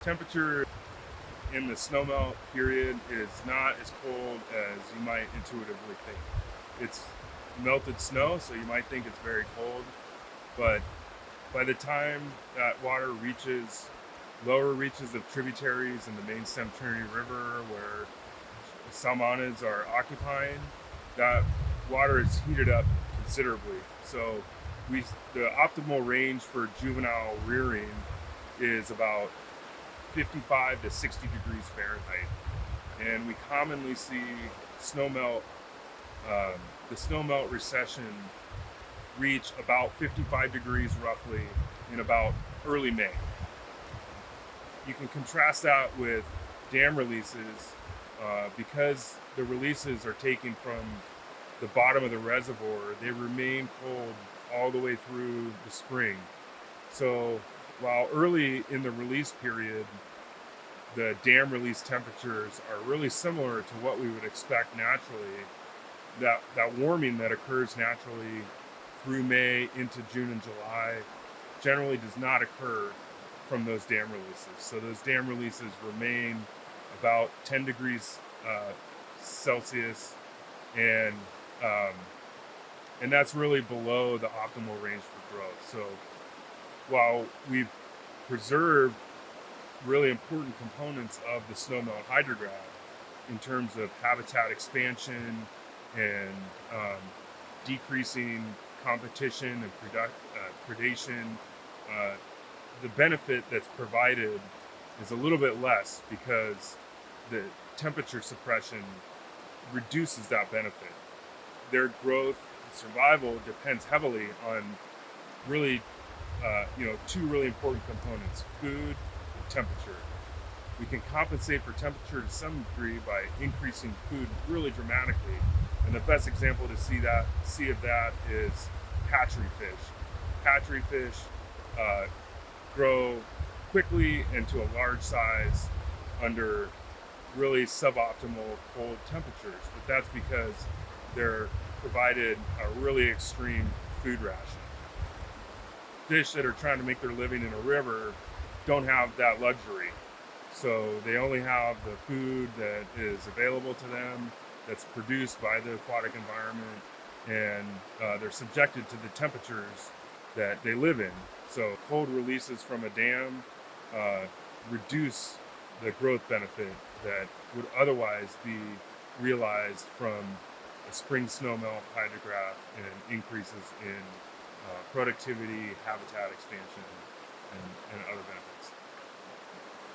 Temperature in the snowmelt period is not as cold as you might intuitively think. It's melted snow, so you might think it's very cold, but by the time that water reaches lower reaches of tributaries in the main stem Trinity River, where the salmonids are occupying, that water is heated up considerably. So the optimal range for juvenile rearing is about 55 to 60 degrees Fahrenheit. And we commonly see snowmelt, the snowmelt recession reach about 55 degrees roughly in about early May. You can contrast that with dam releases because the releases are taken from the bottom of the reservoir. They remain cold all the way through the spring. So while early in the release period, the dam release temperatures are really similar to what we would expect naturally, that warming that occurs naturally through May into June and July generally does not occur from those dam releases. So those dam releases remain about 10 degrees Celsius, and that's really below the optimal range for growth. So while we've preserved really important components of the snowmelt hydrograph in terms of habitat expansion and decreasing competition and predation, the benefit that's provided is a little bit less because the temperature suppression reduces that benefit. Their growth and survival depends heavily on really, two really important components: food and temperature. We can compensate for temperature to some degree by increasing food really dramatically. And the best example to see of that is hatchery fish. Hatchery fish grow quickly and to a large size under really suboptimal cold temperatures, but that's because they're provided a really extreme food ration. Fish that are trying to make their living in a river don't have that luxury. So they only have the food that is available to them, that's produced by the aquatic environment, and they're subjected to the temperatures that they live in. So cold releases from a dam reduce the growth benefit that would otherwise be realized from a spring snowmelt hydrograph and increases in productivity, habitat expansion, and other benefits.